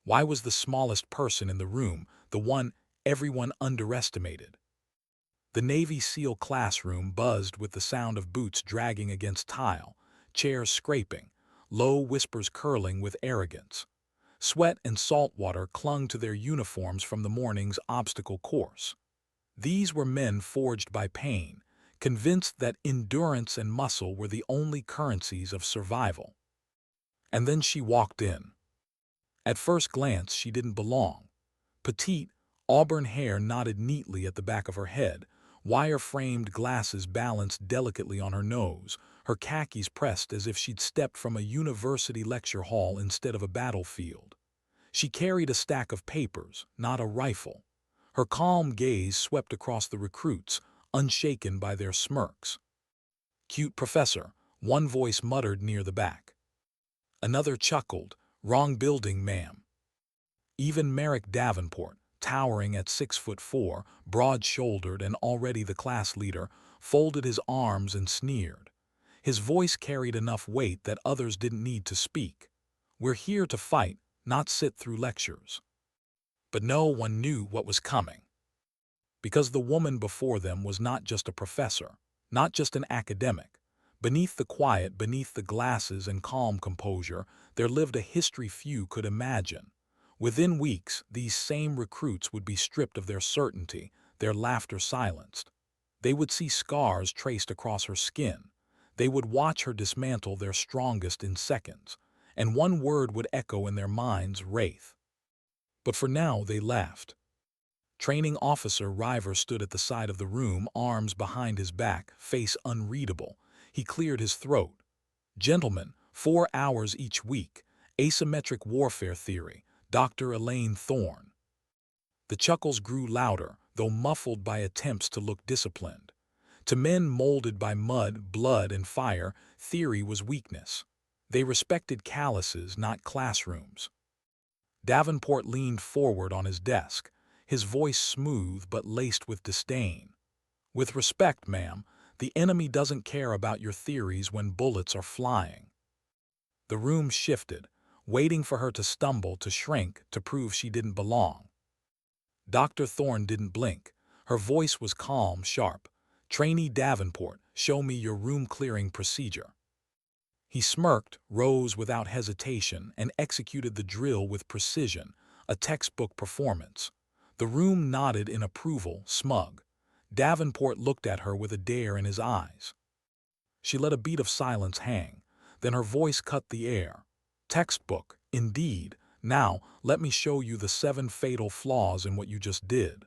Why was the smallest person in the room the one everyone underestimated? The Navy SEAL classroom buzzed with the sound of boots dragging against tile, chairs scraping, low whispers curling with arrogance. Sweat and salt water clung to their uniforms from the morning's obstacle course. These were men forged by pain, convinced that endurance and muscle were the only currencies of survival. And then she walked in. At first glance, she didn't belong. Petite, auburn hair knotted neatly at the back of her head, wire-framed glasses balanced delicately on her nose, her khakis pressed as if she'd stepped from a university lecture hall instead of a battlefield. She carried a stack of papers, not a rifle. Her calm gaze swept across the recruits, unshaken by their smirks. "Cute professor," one voice muttered near the back. Another chuckled, "Wrong building, ma'am." Even Merrick Davenport, towering at 6'4", broad-shouldered and already the class leader, folded his arms and sneered. His voice carried enough weight that others didn't need to speak. "We're here to fight, not sit through lectures." But no one knew what was coming. Because the woman before them was not just a professor, not just an academic. Beneath the quiet, beneath the glasses and calm composure, there lived a history few could imagine. Within weeks, these same recruits would be stripped of their certainty, their laughter silenced. They would see scars traced across her skin. They would watch her dismantle their strongest in seconds. And one word would echo in their minds: Wraith. But for now, they laughed. Training Officer River stood at the side of the room, arms behind his back, face unreadable. He cleared his throat. "Gentlemen, 4 hours each week. Asymmetric warfare theory. Dr. Elaine Thorne." The chuckles grew louder, though muffled by attempts to look disciplined. To men molded by mud, blood, and fire, theory was weakness. They respected calluses, not classrooms. Davenport leaned forward on his desk, his voice smooth but laced with disdain. "With respect, ma'am, the enemy doesn't care about your theories when bullets are flying." The room shifted, waiting for her to stumble, to shrink, to prove she didn't belong. Dr. Thorne didn't blink. Her voice was calm, sharp. "Trainee Davenport, show me your room-clearing procedure." He smirked, rose without hesitation, and executed the drill with precision, a textbook performance. The room nodded in approval, smug. Davenport looked at her with a dare in his eyes. She let a beat of silence hang. Then her voice cut the air. "Textbook, indeed. Now, let me show you the 7 fatal flaws in what you just did."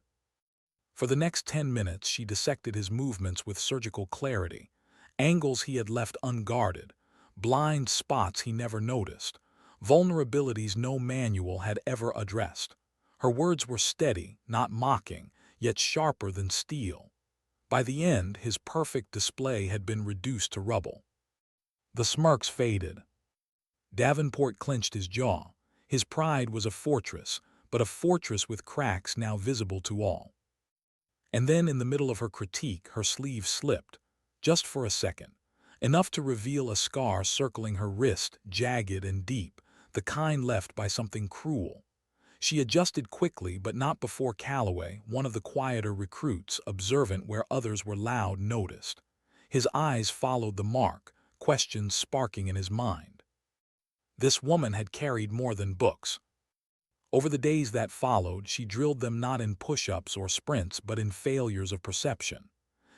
For the next 10 minutes, she dissected his movements with surgical clarity. Angles he had left unguarded. Blind spots he never noticed. Vulnerabilities no manual had ever addressed. Her words were steady, not mocking, yet sharper than steel. By the end, his perfect display had been reduced to rubble. The smirks faded. Davenport clenched his jaw. His pride was a fortress, but a fortress with cracks now visible to all. And then, in the middle of her critique, her sleeve slipped, just for a second, enough to reveal a scar circling her wrist, jagged and deep, the kind left by something cruel. She adjusted quickly, but not before Calloway, one of the quieter recruits, observant where others were loud, noticed. His eyes followed the mark, questions sparking in his mind. This woman had carried more than books. Over the days that followed, she drilled them not in push-ups or sprints, but in failures of perception.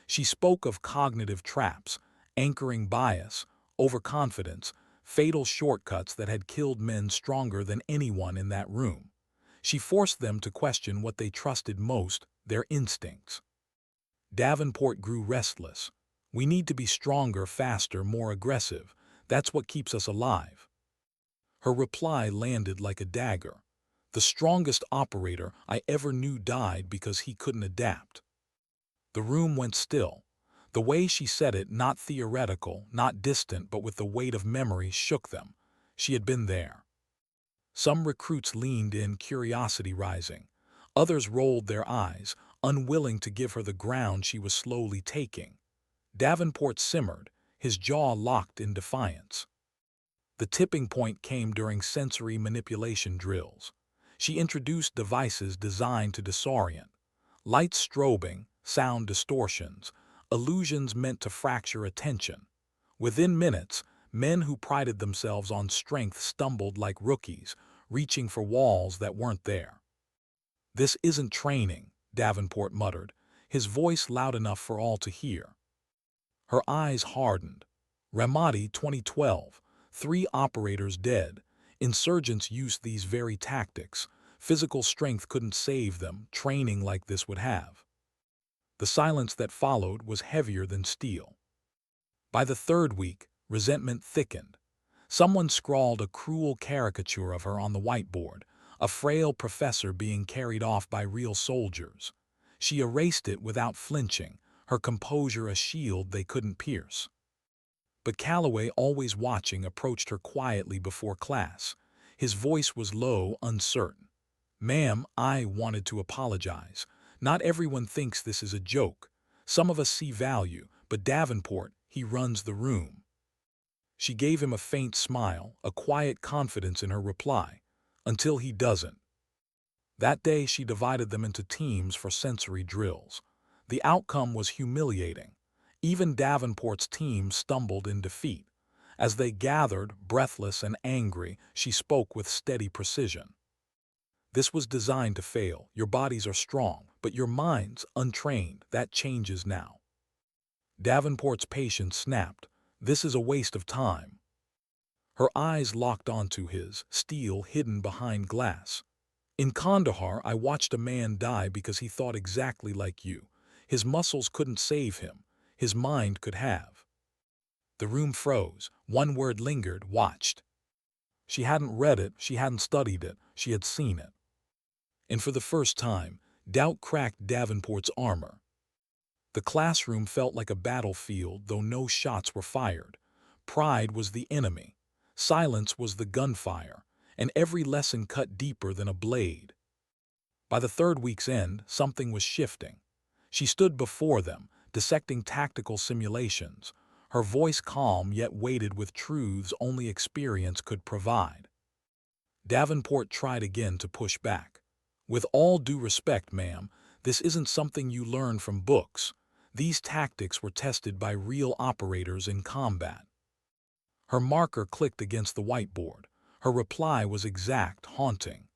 She spoke of cognitive traps, anchoring bias, overconfidence, fatal shortcuts that had killed men stronger than anyone in that room. She forced them to question what they trusted most, their instincts. Davenport grew restless. "We need to be stronger, faster, more aggressive. That's what keeps us alive." Her reply landed like a dagger. "The strongest operator I ever knew died because he couldn't adapt." The room went still. The way she said it, not theoretical, not distant, but with the weight of memory, shook them. She had been there. Some recruits leaned in, curiosity rising. Others rolled their eyes, unwilling to give her the ground she was slowly taking. Davenport simmered, his jaw locked in defiance. The tipping point came during sensory manipulation drills. She introduced devices designed to disorient. Lights strobing, sound distortions, illusions meant to fracture attention. Within minutes, men who prided themselves on strength stumbled like rookies, reaching for walls that weren't there. "This isn't training," Davenport muttered, his voice loud enough for all to hear. Her eyes hardened. Ramadi 2012, 3 operators dead. Insurgents used these very tactics. Physical strength couldn't save them, training like this would have. The silence that followed was heavier than steel. By the 3rd week, resentment thickened. Someone scrawled a cruel caricature of her on the whiteboard, a frail professor being carried off by real soldiers. She erased it without flinching, her composure a shield they couldn't pierce. But Calloway, always watching, approached her quietly before class. His voice was low, uncertain. "Ma'am, I wanted to apologize. Not everyone thinks this is a joke. Some of us see value, but Davenport, he runs the room." She gave him a faint smile, a quiet confidence in her reply. "Until he doesn't." That day she divided them into teams for sensory drills. The outcome was humiliating. Even Davenport's team stumbled in defeat. As they gathered, breathless and angry, she spoke with steady precision. "This was designed to fail. Your bodies are strong, but your minds, untrained. That changes now." Davenport's patience snapped. "This is a waste of time." Her eyes locked onto his, steel hidden behind glass. "In Kandahar, I watched a man die because he thought exactly like you. His muscles couldn't save him. His mind could have." The room froze. One word lingered: watched. She hadn't read it, she hadn't studied it, she had seen it. And for the first time, doubt cracked Davenport's armor. The classroom felt like a battlefield, though no shots were fired. Pride was the enemy. Silence was the gunfire, and every lesson cut deeper than a blade. By the 3rd week's end, something was shifting. She stood before them, dissecting tactical simulations, her voice calm yet weighted with truths only experience could provide. Davenport tried again to push back. "With all due respect, ma'am, this isn't something you learn from books. These tactics were tested by real operators in combat." Her marker clicked against the whiteboard. Her reply was exact, haunting.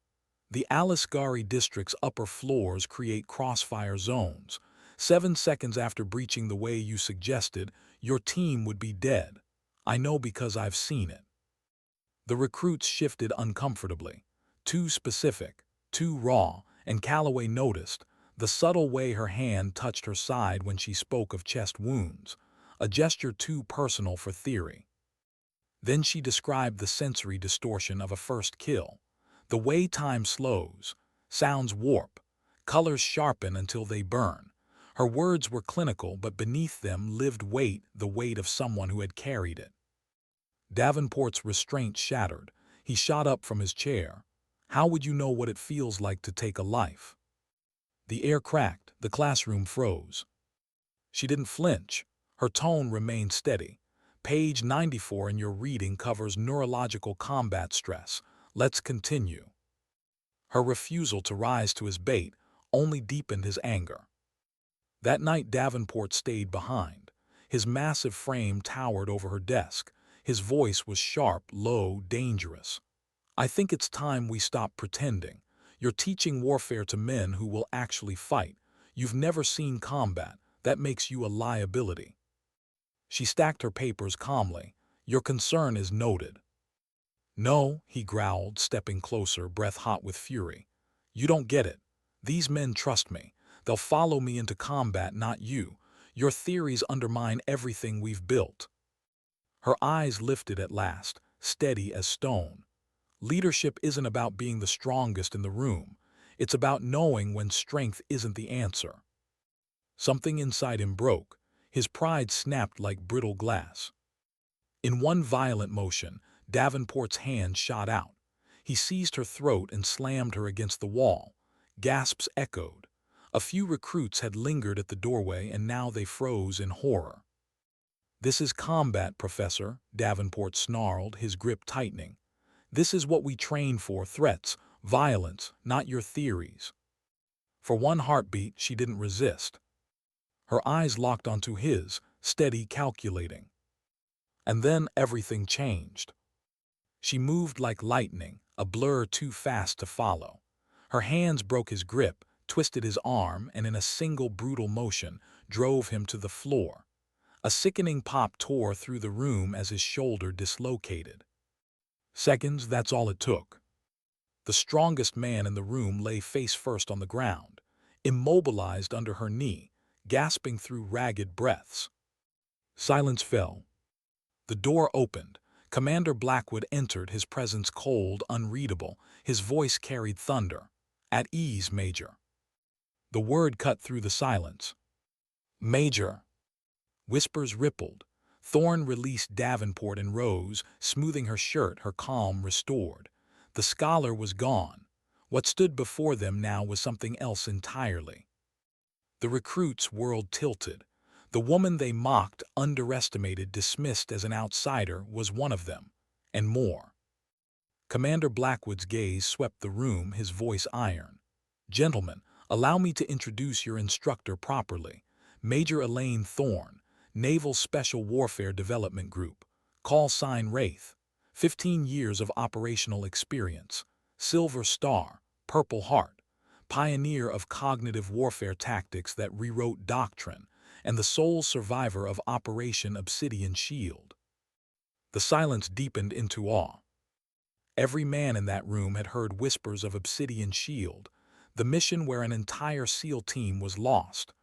"The Alisgari district's upper floors create crossfire zones. 7 seconds after breaching the way you suggested, your team would be dead. I know because I've seen it." The recruits shifted uncomfortably. Too specific, too raw, and Calloway noticed the subtle way her hand touched her side when she spoke of chest wounds, a gesture too personal for theory. Then she described the sensory distortion of a first kill. The way time slows, sounds warp, colors sharpen until they burn. Her words were clinical, but beneath them lived weight, the weight of someone who had carried it. Davenport's restraint shattered. He shot up from his chair. "How would you know what it feels like to take a life?" The air cracked, the classroom froze. She didn't flinch. Her tone remained steady. "Page 94 in your reading covers neurological combat stress. Let's continue." Her refusal to rise to his bait only deepened his anger. That night Davenport stayed behind. His massive frame towered over her desk. His voice was sharp, low, dangerous. "I think it's time we stop pretending. You're teaching warfare to men who will actually fight. You've never seen combat. That makes you a liability." She stacked her papers calmly. "Your concern is noted." "No," he growled, stepping closer, breath hot with fury. "You don't get it. These men trust me. They'll follow me into combat, not you. Your theories undermine everything we've built." Her eyes lifted at last, steady as stone. "Leadership isn't about being the strongest in the room. It's about knowing when strength isn't the answer." Something inside him broke. His pride snapped like brittle glass. In one violent motion, Davenport's hand shot out. He seized her throat and slammed her against the wall. Gasps echoed. A few recruits had lingered at the doorway, and now they froze in horror. "This is combat, Professor," Davenport snarled, his grip tightening. "This is what we train for: threats, Violence, not your theories. For one heartbeat, she didn't resist. Her eyes locked onto his, steady, calculating. And then everything changed. She moved like lightning, a blur too fast to follow. Her hands broke his grip, twisted his arm, and in a single brutal motion, drove him to the floor. A sickening pop tore through the room as his shoulder dislocated. Seconds, that's all it took. The strongest man in the room lay face first on the ground, immobilized under her knee, gasping through ragged breaths. Silence fell. The door opened. Commander Blackwood entered, his presence cold, unreadable. His voice carried thunder. "At ease, Major." The word cut through the silence. "Major." Whispers rippled. Thorne released Davenport and rose, smoothing her shirt, her calm restored. The scholar was gone. What stood before them now was something else entirely. The recruits' world tilted. The woman they mocked, underestimated, dismissed as an outsider was one of them, and more. Commander Blackwood's gaze swept the room, his voice iron. "Gentlemen, allow me to introduce your instructor properly. Major Elaine Thorne, Naval Special Warfare Development Group, call sign Wraith, 15 years of operational experience, Silver Star, Purple Heart, pioneer of cognitive warfare tactics that rewrote doctrine, and the sole survivor of Operation Obsidian Shield." The silence deepened into awe. Every man in that room had heard whispers of Obsidian Shield, the mission where an entire SEAL team was lost.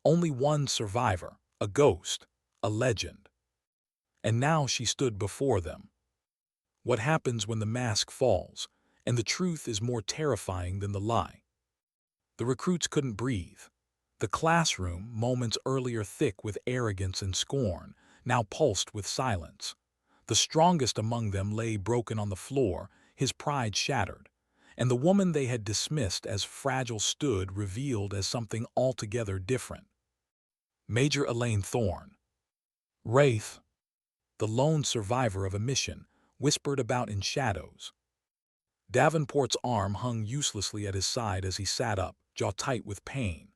Only one survivor, a ghost, a legend. And now she stood before them. What happens when the mask falls, and the truth is more terrifying than the lie? The recruits couldn't breathe. The classroom, moments earlier thick with arrogance and scorn, now pulsed with silence. The strongest among them lay broken on the floor, his pride shattered. And the woman they had dismissed as fragile stood revealed as something altogether different. Major Elaine Thorne. Wraith, the lone survivor of a mission, whispered about in shadows. Davenport's arm hung uselessly at his side as he sat up, jaw tight with pain.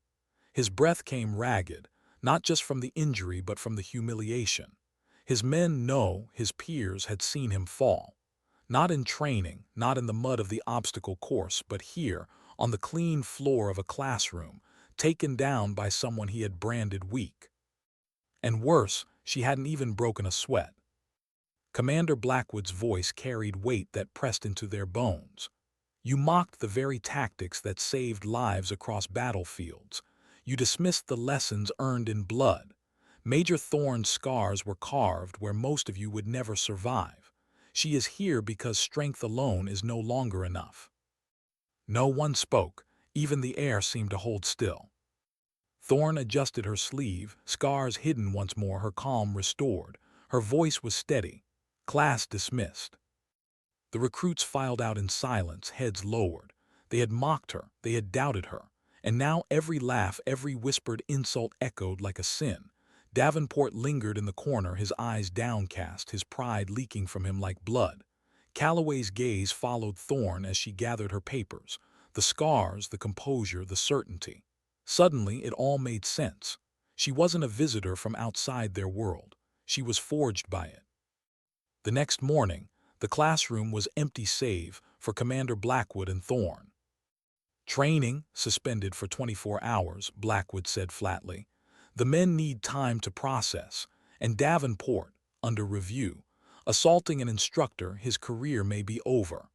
His breath came ragged, not just from the injury but from the humiliation. His men know, his peers had seen him fall. Not in training, not in the mud of the obstacle course, but here, on the clean floor of a classroom, taken down by someone he had branded weak. And worse, she hadn't even broken a sweat. Commander Blackwood's voice carried weight that pressed into their bones. "You mocked the very tactics that saved lives across battlefields. You dismissed the lessons earned in blood. Major Thorne's scars were carved where most of you would never survive. She is here because strength alone is no longer enough." No one spoke. Even the air seemed to hold still. Thorne adjusted her sleeve, scars hidden once more, her calm restored. Her voice was steady. "Class dismissed." The recruits filed out in silence, heads lowered. They had mocked her, they had doubted her, and now every laugh, every whispered insult echoed like a sin. Davenport lingered in the corner, his eyes downcast, his pride leaking from him like blood. Calloway's gaze followed Thorne as she gathered her papers. The scars, the composure, the certainty. Suddenly, it all made sense. She wasn't a visitor from outside their world. She was forged by it. The next morning, the classroom was empty save for Commander Blackwood and Thorne. "Training suspended for 24 hours, Blackwood said flatly. "The men need time to process, and Davenport, under review. Assaulting an instructor, his career may be over."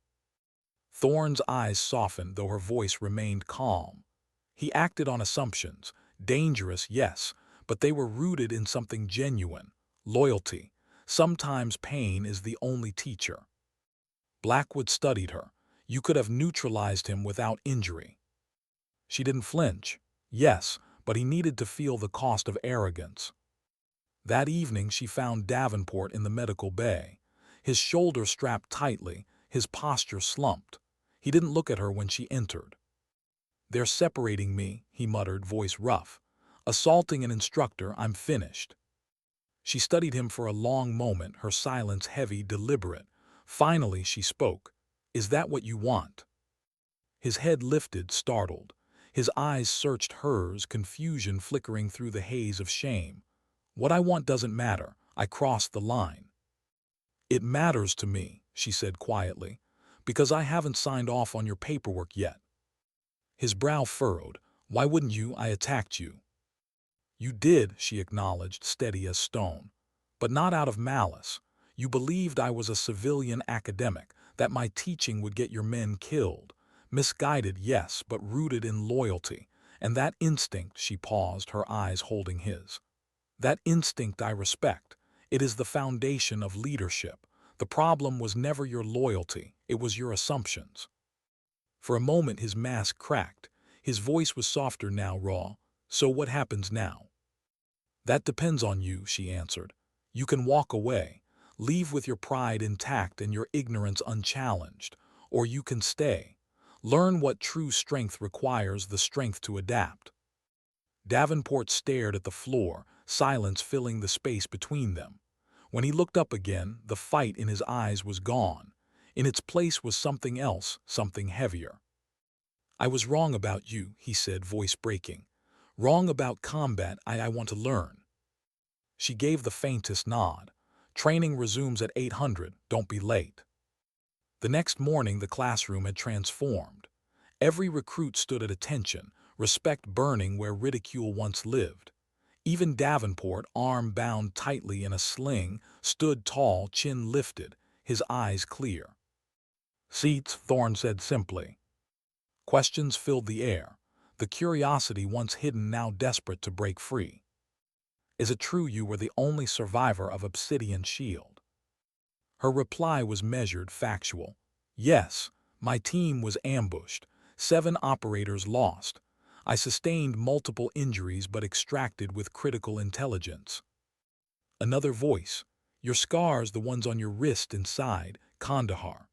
Thorne's eyes softened, though her voice remained calm. He acted on assumptions. Dangerous, yes, but they were rooted in something genuine. Loyalty. Sometimes pain is the only teacher. Blackwood studied her. You could have neutralized him without injury. She didn't flinch. Yes, but he needed to feel the cost of arrogance. That evening she found Davenport in the medical bay. His shoulder strapped tightly, his posture slumped. He didn't look at her when she entered. "They're separating me," he muttered, voice rough. "Assaulting an instructor, I'm finished." She studied him for a long moment, her silence heavy, deliberate. Finally she spoke. "Is that what you want?" His head lifted, startled. His eyes searched hers, confusion flickering through the haze of shame. "What I want doesn't matter. I crossed the line." "It matters to me," she said quietly, "because I haven't signed off on your paperwork yet." His brow furrowed. "Why wouldn't you? I attacked you." "You did," she acknowledged, steady as stone. "But not out of malice. You believed I was a civilian academic, that my teaching would get your men killed. Misguided, yes, but rooted in loyalty. And that instinct," she paused, her eyes holding his. "That instinct I respect. It is the foundation of leadership. The problem was never your loyalty, it was your assumptions." For a moment his mask cracked. His voice was softer now, raw. "So what happens now?" "That depends on you," she answered. "You can walk away, leave with your pride intact and your ignorance unchallenged, or you can stay. Learn what true strength requires, the strength to adapt." Davenport stared at the floor, silence filling the space between them. When he looked up again, the fight in his eyes was gone. In its place was something else, something heavier. "I was wrong about you," he said, voice breaking. "Wrong about combat. I want to learn." She gave the faintest nod. "Training resumes at 800. Don't be late." The next morning the classroom had transformed. Every recruit stood at attention, respect burning where ridicule once lived. Even Davenport, arm bound tightly in a sling, stood tall, chin lifted, his eyes clear. "Seats," Thorne said simply. Questions filled the air, the curiosity once hidden now desperate to break free. "Is it true you were the only survivor of Obsidian Shield?" Her reply was measured, factual. "Yes, my team was ambushed. 7 operators lost. I sustained multiple injuries but extracted with critical intelligence." Another voice. "Your scars, the ones on your wrist inside, Kandahar."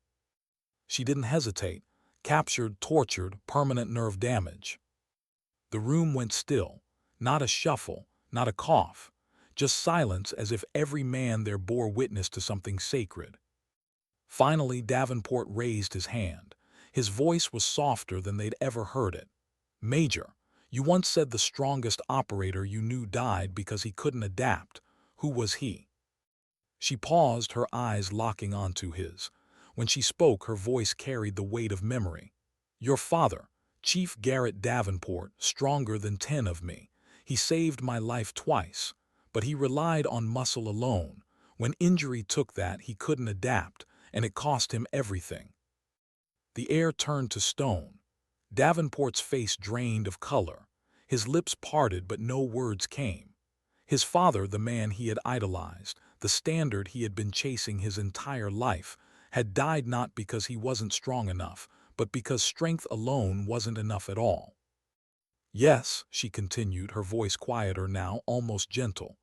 She didn't hesitate. "Captured, tortured, permanent nerve damage." The room went still. Not a shuffle, not a cough. Just silence, as if every man there bore witness to something sacred. Finally, Davenport raised his hand. His voice was softer than they'd ever heard it. "Major, you once said the strongest operator you knew died because he couldn't adapt. Who was he?" She paused, her eyes locking onto his. When she spoke, her voice carried the weight of memory. "Your father, Chief Garrett Davenport, stronger than 10 of me. He saved my life twice, but he relied on muscle alone. When injury took that, he couldn't adapt, and it cost him everything." The air turned to stone. Davenport's face drained of color. His lips parted, but no words came. His father, the man he had idolized, the standard he had been chasing his entire life, had died not because he wasn't strong enough, but because strength alone wasn't enough at all. "Yes," she continued, her voice quieter now, almost gentle.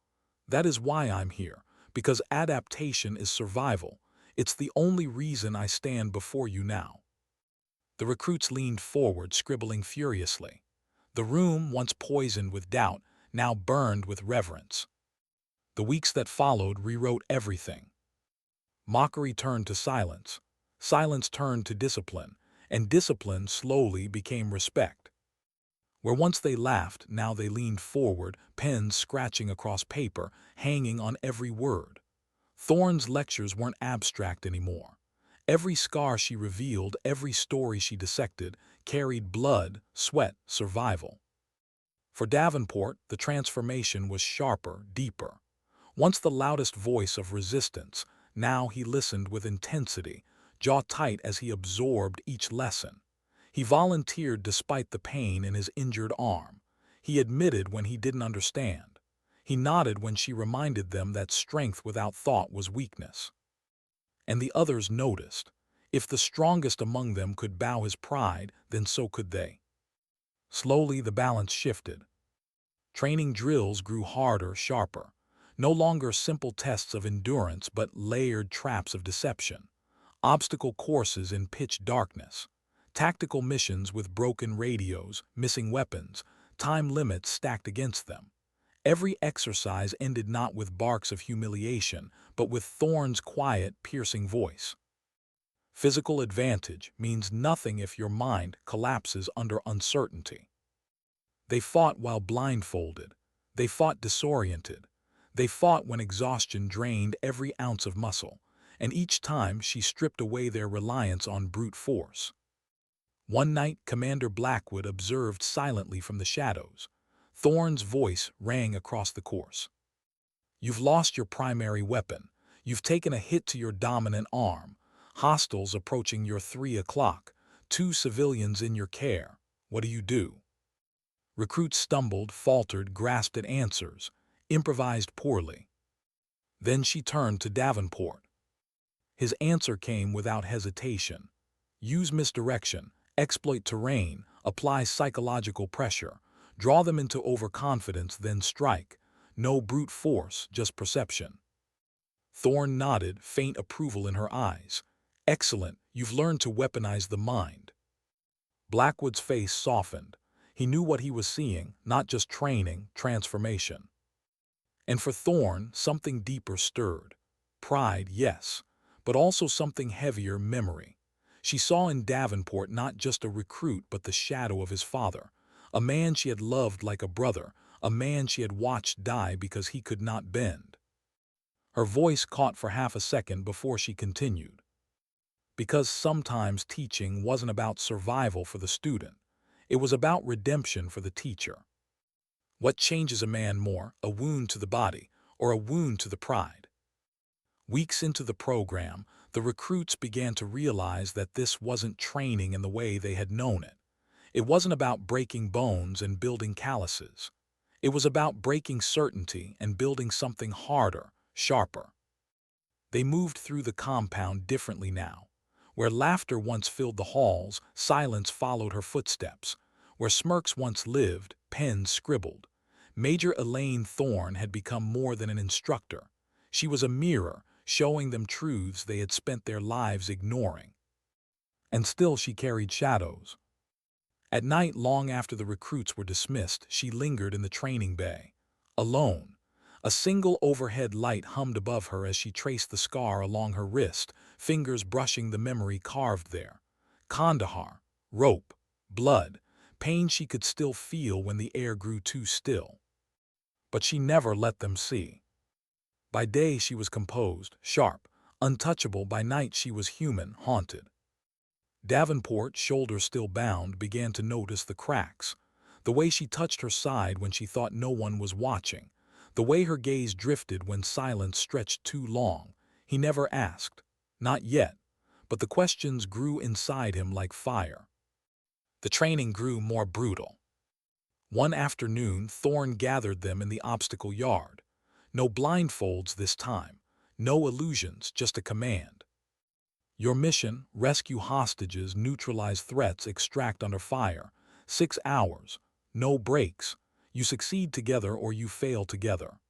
"That is why I'm here, because adaptation is survival. It's the only reason I stand before you now." The recruits leaned forward, scribbling furiously. The room, once poisoned with doubt, now burned with reverence. The weeks that followed rewrote everything. Mockery turned to silence. Silence turned to discipline, and discipline slowly became respect. Where once they laughed, now they leaned forward, pens scratching across paper, hanging on every word. Thorne's lectures weren't abstract anymore. Every scar she revealed, every story she dissected, carried blood, sweat, survival. For Davenport, the transformation was sharper, deeper. Once the loudest voice of resistance, now he listened with intensity, jaw tight as he absorbed each lesson. He volunteered despite the pain in his injured arm. He admitted when he didn't understand. He nodded when she reminded them that strength without thought was weakness. And the others noticed. If the strongest among them could bow his pride, then so could they. Slowly the balance shifted. Training drills grew harder, sharper. No longer simple tests of endurance, but layered traps of deception. Obstacle courses in pitch darkness. Tactical missions with broken radios, missing weapons, time limits stacked against them. Every exercise ended not with barks of humiliation, but with Thorne's quiet, piercing voice. Physical advantage means nothing if your mind collapses under uncertainty. They fought while blindfolded. They fought disoriented. They fought when exhaustion drained every ounce of muscle, and each time she stripped away their reliance on brute force. One night, Commander Blackwood observed silently from the shadows. Thorne's voice rang across the course. "You've lost your primary weapon. You've taken a hit to your dominant arm. Hostiles approaching your 3 o'clock. 2 civilians in your care. What do you do?" Recruits stumbled, faltered, grasped at answers, improvised poorly. Then she turned to Davenport. His answer came without hesitation. "Use misdirection, exploit terrain, apply psychological pressure, draw them into overconfidence, then strike. No brute force, just perception." Thorne nodded, faint approval in her eyes. "Excellent, you've learned to weaponize the mind." Blackwood's face softened. He knew what he was seeing, not just training, transformation. And for Thorne, something deeper stirred. Pride, yes, but also something heavier, memory. She saw in Davenport not just a recruit but the shadow of his father, a man she had loved like a brother, a man she had watched die because he could not bend. Her voice caught for half a second before she continued. Because sometimes teaching wasn't about survival for the student. It was about redemption for the teacher. What changes a man more, a wound to the body or a wound to the pride? Weeks into the program, the recruits began to realize that this wasn't training in the way they had known it. It wasn't about breaking bones and building calluses. It was about breaking certainty and building something harder, sharper. They moved through the compound differently now. Where laughter once filled the halls, silence followed her footsteps. Where smirks once lived, pens scribbled. Major Elaine Thorne had become more than an instructor. She was a mirror, showing them truths they had spent their lives ignoring. And still she carried shadows. At night, long after the recruits were dismissed, she lingered in the training bay. Alone. A single overhead light hummed above her as she traced the scar along her wrist, fingers brushing the memory carved there. Kandahar, rope, blood, pain she could still feel when the air grew too still. But she never let them see. By day she was composed, sharp, untouchable. By night she was human, haunted. Davenport, shoulder still bound, began to notice the cracks. The way she touched her side when she thought no one was watching. The way her gaze drifted when silence stretched too long. He never asked. Not yet. But the questions grew inside him like fire. The training grew more brutal. One afternoon, Thorne gathered them in the obstacle yard. No blindfolds this time. No illusions, just a command. Your mission: rescue hostages, neutralize threats, extract under fire. 6 hours. No breaks. You succeed together or you fail together.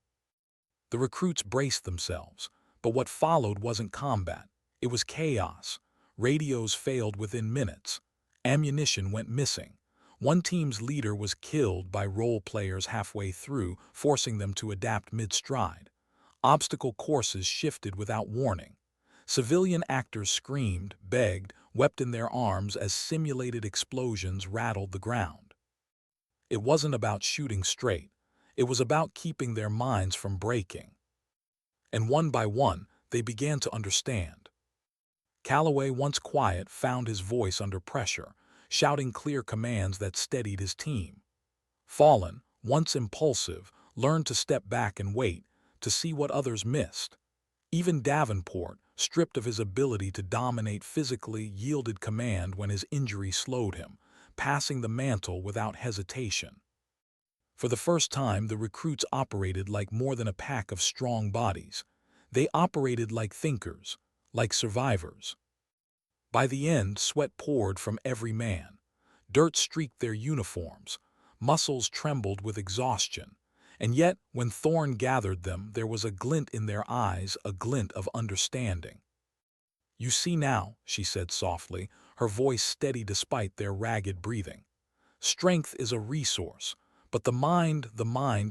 The recruits braced themselves, but what followed wasn't combat. It was chaos. Radios failed within minutes. Ammunition went missing. One team's leader was killed by role players halfway through, forcing them to adapt mid-stride. Obstacle courses shifted without warning. Civilian actors screamed, begged, wept in their arms as simulated explosions rattled the ground. It wasn't about shooting straight. It was about keeping their minds from breaking. And one by one, they began to understand. Calloway, once quiet, found his voice under pressure, shouting clear commands that steadied his team. Fallen, once impulsive, learned to step back and wait, to see what others missed. Even Davenport, stripped of his ability to dominate physically, yielded command when his injury slowed him, passing the mantle without hesitation. For the first time, the recruits operated like more than a pack of strong bodies. They operated like thinkers, like survivors. By the end, sweat poured from every man. Dirt streaked their uniforms. Muscles trembled with exhaustion. And yet, when Thorne gathered them, there was a glint in their eyes, a glint of understanding. "You see now," she said softly, her voice steady despite their ragged breathing. "Strength is a resource, but the mind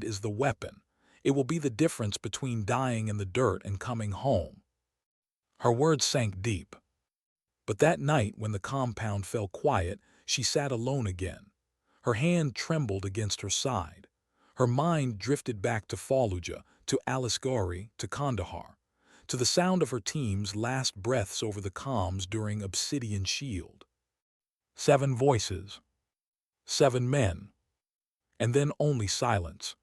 is the weapon. It will be the difference between dying in the dirt and coming home." Her words sank deep. But that night, when the compound fell quiet, she sat alone again. Her hand trembled against her side. Her mind drifted back to Fallujah, to Alisgari, to Kandahar, to the sound of her team's last breaths over the comms during Obsidian Shield. 7 voices. 7 men. And then only silence.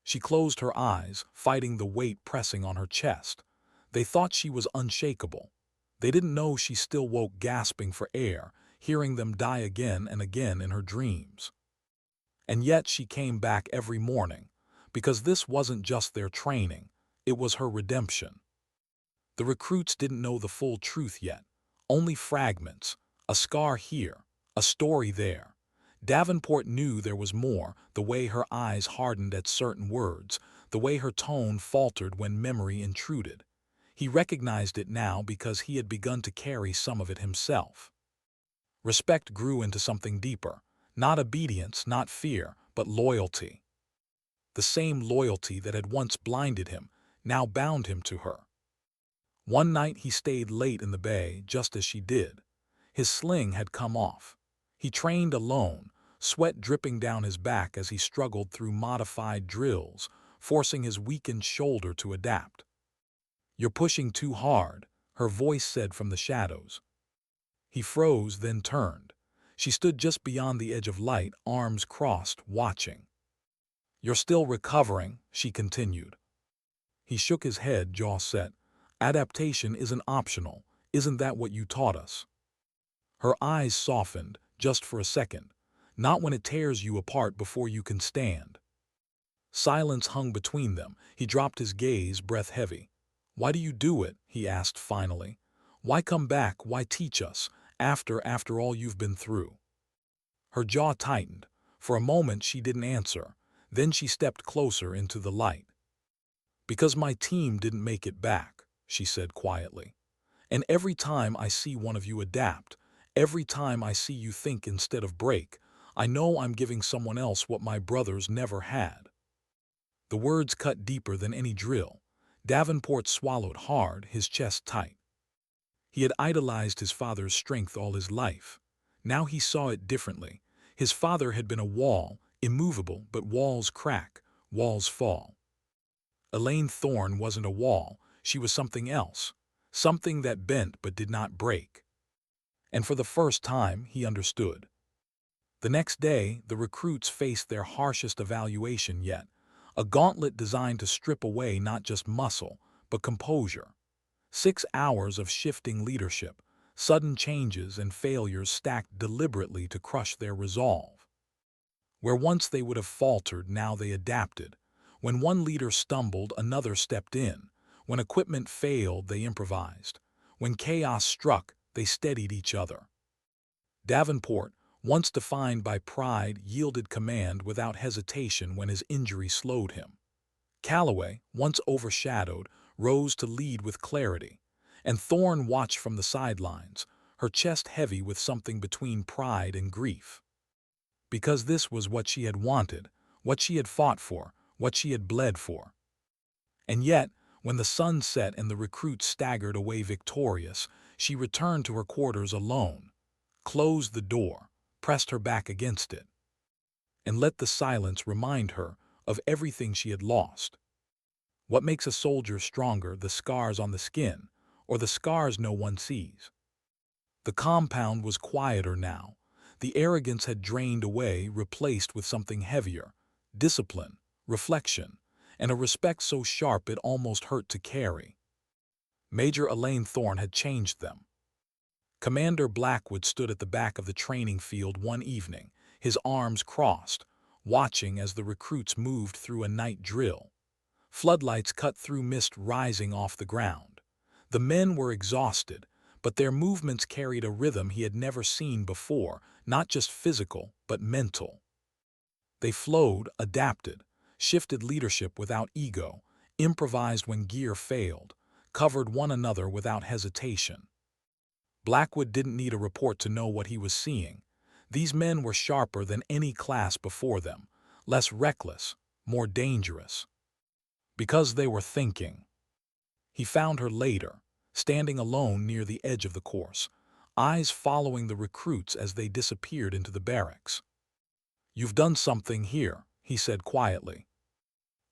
She closed her eyes, fighting the weight pressing on her chest. They thought she was unshakable. They didn't know she still woke gasping for air, hearing them die again and again in her dreams. And yet she came back every morning, because this wasn't just their training, it was her redemption. The recruits didn't know the full truth yet, only fragments, a scar here, a story there. Davenport knew there was more, the way her eyes hardened at certain words, the way her tone faltered when memory intruded. He recognized it now because he had begun to carry some of it himself. Respect grew into something deeper, not obedience, not fear, but loyalty. The same loyalty that had once blinded him, now bound him to her. One night he stayed late in the bay, just as she did. His sling had come off. He trained alone, sweat dripping down his back as he struggled through modified drills, forcing his weakened shoulder to adapt. "You're pushing too hard," her voice said from the shadows. He froze, then turned. She stood just beyond the edge of light, arms crossed, watching. "You're still recovering," she continued. He shook his head, jaw set. "Adaptation isn't optional. Isn't that what you taught us?" Her eyes softened, just for a second. "Not when it tears you apart before you can stand." Silence hung between them. He dropped his gaze, breath heavy. "Why do you do it?" he asked finally. "Why come back? Why teach us, after all you've been through?" Her jaw tightened. For a moment she didn't answer. Then she stepped closer into the light. "Because my team didn't make it back," she said quietly. "And every time I see one of you adapt, every time I see you think instead of break, I know I'm giving someone else what my brothers never had." The words cut deeper than any drill. Davenport swallowed hard, his chest tight. He had idolized his father's strength all his life. Now he saw it differently. His father had been a wall, immovable, but walls crack, walls fall. Elaine Thorne wasn't a wall, she was something else, something that bent but did not break. And for the first time, he understood. The next day, the recruits faced their harshest evaluation yet, a gauntlet designed to strip away not just muscle, but composure. 6 hours of shifting leadership, sudden changes and failures stacked deliberately to crush their resolve. Where once they would have faltered, now they adapted. When one leader stumbled, another stepped in. When equipment failed, they improvised. When chaos struck, they steadied each other. Davenport, once defined by pride, yielded command without hesitation when his injury slowed him. Calloway, once overshadowed, rose to lead with clarity. And Thorne watched from the sidelines, her chest heavy with something between pride and grief. Because this was what she had wanted, what she had fought for, what she had bled for. And yet, when the sun set and the recruits staggered away victorious, she returned to her quarters alone, closed the door, pressed her back against it, and let the silence remind her of everything she had lost. What makes a soldier stronger, the scars on the skin, or the scars no one sees? The compound was quieter now. The arrogance had drained away, replaced with something heavier, discipline, reflection, and a respect so sharp it almost hurt to carry. Major Elaine Thorne had changed them. Commander Blackwood stood at the back of the training field one evening, his arms crossed, watching as the recruits moved through a night drill. Floodlights cut through mist rising off the ground. The men were exhausted, but their movements carried a rhythm he had never seen before, not just physical, but mental. They flowed, adapted, shifted leadership without ego, improvised when gear failed, covered one another without hesitation. Blackwood didn't need a report to know what he was seeing. These men were sharper than any class before them, less reckless, more dangerous. Because they were thinking. He found her later, standing alone near the edge of the course, eyes following the recruits as they disappeared into the barracks. "You've done something here," he said quietly.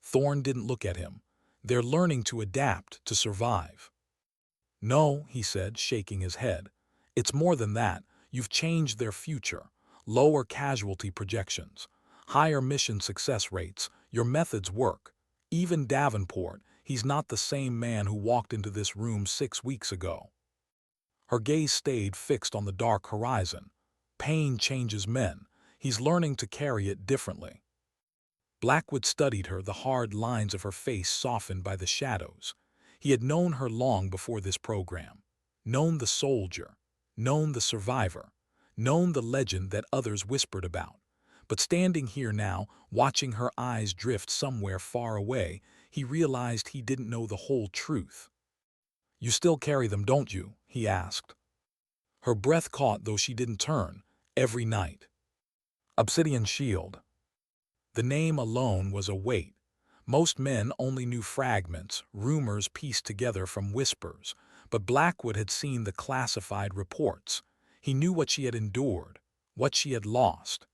Thorne didn't look at him. "They're learning to adapt, to survive." "No," he said, shaking his head. "It's more than that. You've changed their future. Lower casualty projections, higher mission success rates. Your methods work. Even Davenport, he's not the same man who walked into this room 6 weeks ago." Her gaze stayed fixed on the dark horizon. "Pain changes men. He's learning to carry it differently." Blackwood studied her, the hard lines of her face softened by the shadows. He had known her long before this program. Known the soldier. Known the survivor. Known the legend that others whispered about. But standing here now, watching her eyes drift somewhere far away, he realized he didn't know the whole truth. "You still carry them, don't you?" he asked. Her breath caught, though she didn't turn. "Every night." Obsidian shield. The name alone was a weight. Most men only knew fragments, rumors pieced together from whispers, but Blackwood had seen the classified reports. He knew what she had endured, what she had lost.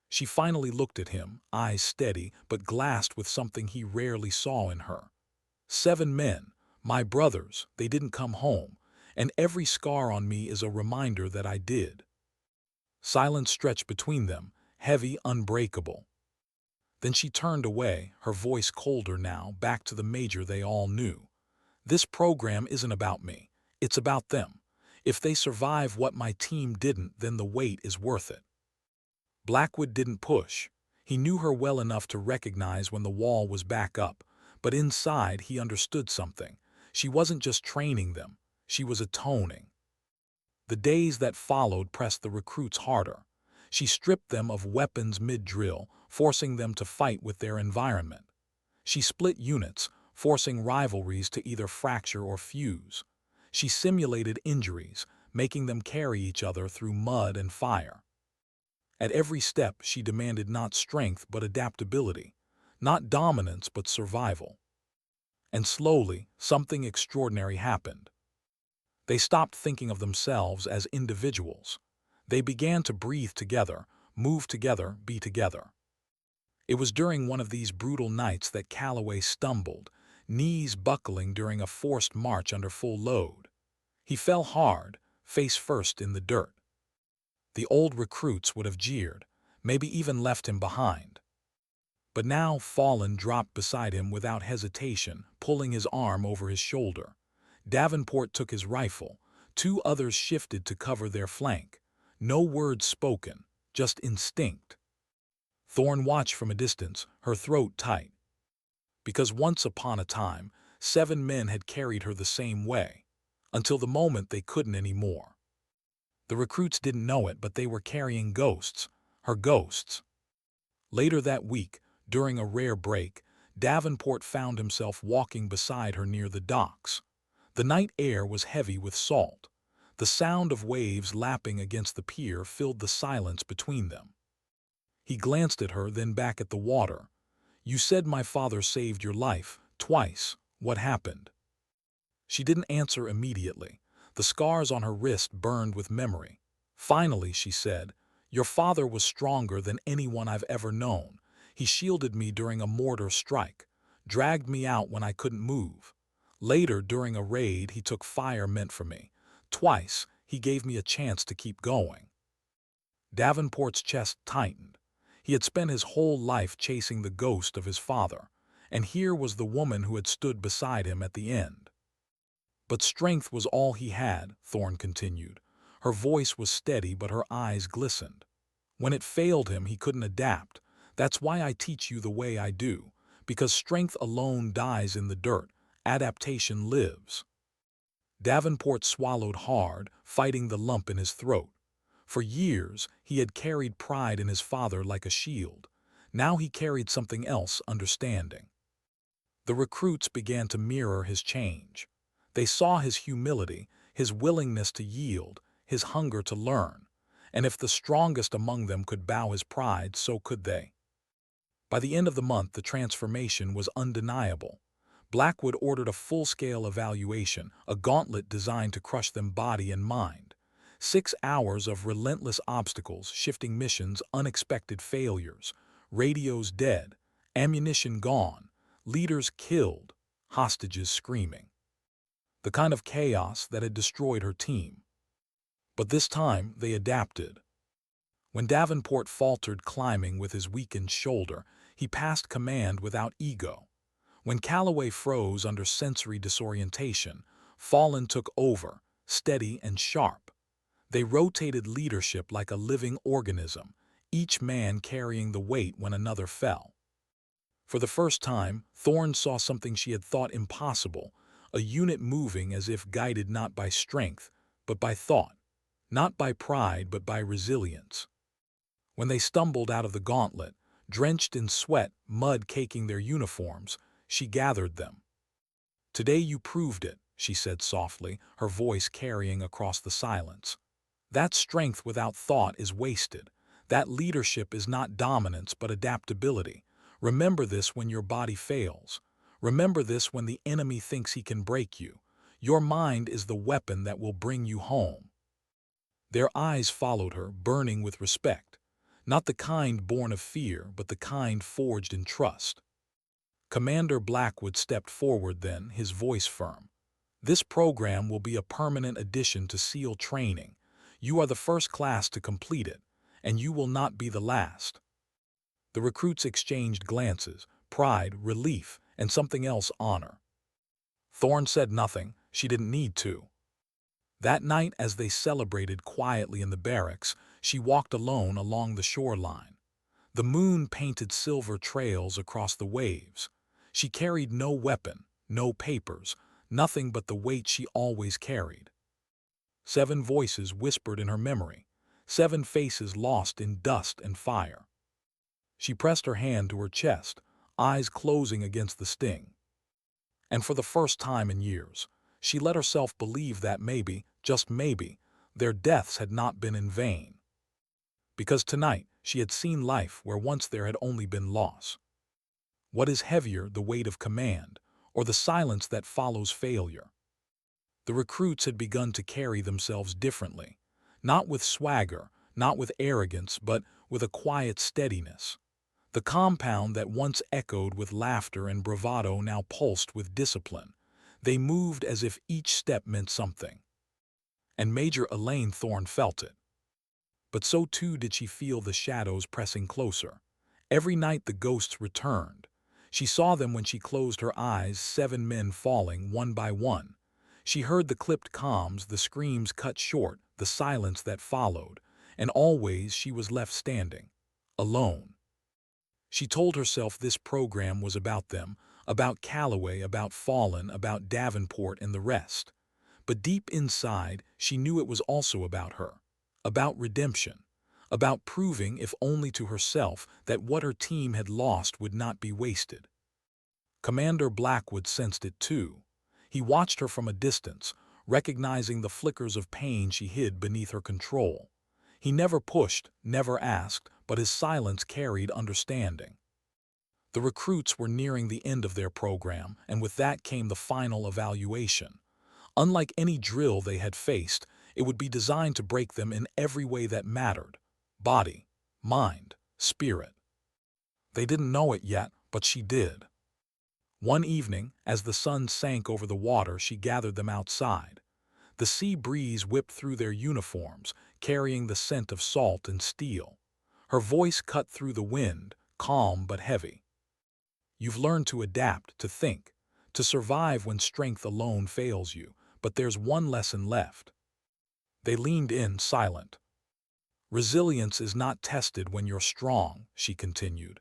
She finally looked at him, eyes steady but glassed with something he rarely saw in her. "7 men, my brothers, they didn't come home, and every scar on me is a reminder that I did." Silence stretched between them, heavy, unbreakable. Then she turned away, her voice colder now, back to the major they all knew. "This program isn't about me. It's about them. If they survive what my team didn't, then the wait is worth it." Blackwood didn't push. He knew her well enough to recognize when the wall was back up, but inside he understood something. She wasn't just training them. She was atoning. The days that followed pressed the recruits harder. She stripped them of weapons mid-drill, forcing them to fight with their environment. She split units, forcing rivalries to either fracture or fuse. She simulated injuries, making them carry each other through mud and fire. At every step she demanded not strength but adaptability, not dominance but survival. And slowly, something extraordinary happened. They stopped thinking of themselves as individuals. They began to breathe together, move together, be together. It was during one of these brutal nights that Calloway stumbled, knees buckling during a forced march under full load. He fell hard, face first in the dirt. The old recruits would have jeered, maybe even left him behind. But now Fallen dropped beside him without hesitation, pulling his arm over his shoulder. Davenport took his rifle. 2 others shifted to cover their flank. No words spoken, just instinct. Thorne watched from a distance, her throat tight. Because once upon a time, 7 men had carried her the same way, until the moment they couldn't anymore. The recruits didn't know it, but they were carrying ghosts, her ghosts. Later that week, during a rare break, Davenport found himself walking beside her near the docks. The night air was heavy with salt. The sound of waves lapping against the pier filled the silence between them. He glanced at her, then back at the water. "You said my father saved your life, twice. What happened?" She didn't answer immediately. The scars on her wrist burned with memory. Finally, she said, "Your father was stronger than anyone I've ever known. He shielded me during a mortar strike, dragged me out when I couldn't move. Later, during a raid, he took fire meant for me. Twice, he gave me a chance to keep going." Davenport's chest tightened. He had spent his whole life chasing the ghost of his father, and here was the woman who had stood beside him at the end. "But strength was all he had," Thorne continued. Her voice was steady, but her eyes glistened. "When it failed him, he couldn't adapt. That's why I teach you the way I do, because strength alone dies in the dirt. Adaptation lives." Davenport swallowed hard, fighting the lump in his throat. For years, he had carried pride in his father like a shield. Now he carried something else, understanding. The recruits began to mirror his change. They saw his humility, his willingness to yield, his hunger to learn. And if the strongest among them could bow his pride, so could they. By the end of the month, the transformation was undeniable. Blackwood ordered a full-scale evaluation, a gauntlet designed to crush them body and mind. 6 hours of relentless obstacles, shifting missions, unexpected failures, radios dead, ammunition gone, leaders killed, hostages screaming. The kind of chaos that had destroyed her team. But this time they adapted. When Davenport faltered climbing with his weakened shoulder, he passed command without ego. When Calloway froze under sensory disorientation, Fallon took over, steady and sharp. They rotated leadership like a living organism, each man carrying the weight when another fell. For the first time, Thorne saw something she had thought impossible, a unit moving as if guided not by strength, but by thought, not by pride, but by resilience. When they stumbled out of the gauntlet, drenched in sweat, mud caking their uniforms, she gathered them. "Today you proved it," she said softly, her voice carrying across the silence. "That strength without thought is wasted. That leadership is not dominance but adaptability. Remember this when your body fails. Remember this when the enemy thinks he can break you. Your mind is the weapon that will bring you home." Their eyes followed her, burning with respect. Not the kind born of fear, but the kind forged in trust. Commander Blackwood stepped forward then, his voice firm. "This program will be a permanent addition to SEAL training. You are the first class to complete it, and you will not be the last." The recruits exchanged glances, pride, relief, and something else, honor. Thorne said nothing. She didn't need to. That night, as they celebrated quietly in the barracks, she walked alone along the shoreline. The moon painted silver trails across the waves. She carried no weapon, no papers, nothing but the weight she always carried. 7 voices whispered in her memory, 7 faces lost in dust and fire. She pressed her hand to her chest, eyes closing against the sting. And for the first time in years, she let herself believe that maybe, just maybe, their deaths had not been in vain. Because tonight she had seen life where once there had only been loss. What is heavier, the weight of command, or the silence that follows failure? The recruits had begun to carry themselves differently, not with swagger, not with arrogance, but with a quiet steadiness. The compound that once echoed with laughter and bravado now pulsed with discipline. They moved as if each step meant something. And Major Elaine Thorne felt it. But so too did she feel the shadows pressing closer. Every night the ghosts returned. She saw them when she closed her eyes, 7 men falling one by one. She heard the clipped comms, the screams cut short, the silence that followed, and always she was left standing, alone. She told herself this program was about them, about Calloway, about Fallon, about Davenport and the rest. But deep inside, she knew it was also about her, about redemption, about proving, if only to herself, that what her team had lost would not be wasted. Commander Blackwood sensed it too. He watched her from a distance, recognizing the flickers of pain she hid beneath her control. He never pushed, never asked, but his silence carried understanding. The recruits were nearing the end of their program, and with that came the final evaluation. Unlike any drill they had faced, it would be designed to break them in every way that mattered: body, mind, spirit. They didn't know it yet, but she did. One evening, as the sun sank over the water, she gathered them outside. The sea breeze whipped through their uniforms, carrying the scent of salt and steel. Her voice cut through the wind, calm but heavy. "You've learned to adapt, to think, to survive when strength alone fails you, but there's one lesson left." They leaned in, silent. "Resilience is not tested when you're strong," she continued.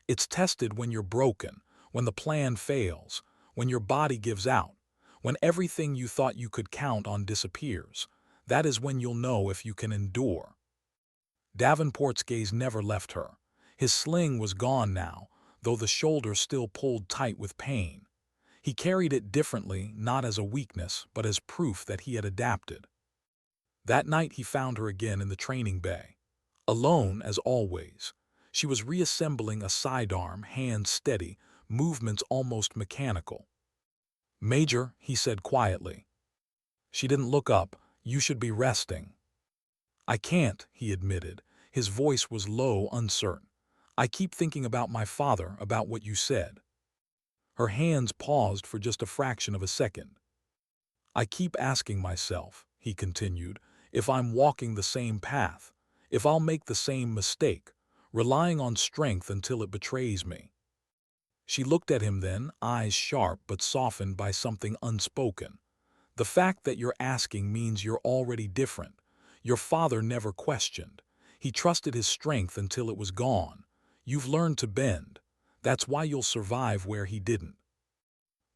"It's tested when you're broken, when the plan fails, when your body gives out, when everything you thought you could count on disappears. That is when you'll know if you can endure." Davenport's gaze never left her. His sling was gone now, though the shoulder still pulled tight with pain. He carried it differently, not as a weakness, but as proof that he had adapted. That night he found her again in the training bay. Alone, as always. She was reassembling a sidearm, hands steady, movements almost mechanical. "Major," he said quietly. She didn't look up. "You should be resting." "I can't," he admitted. His voice was low, uncertain. "I keep thinking about my father, about what you said." Her hands paused for just a fraction of a second. "I keep asking myself," he continued, "if I'm walking the same path, if I'll make the same mistake, relying on strength until it betrays me." She looked at him then, eyes sharp but softened by something unspoken. "The fact that you're asking means you're already different. Your father never questioned. He trusted his strength until it was gone. You've learned to bend. That's why you'll survive where he didn't."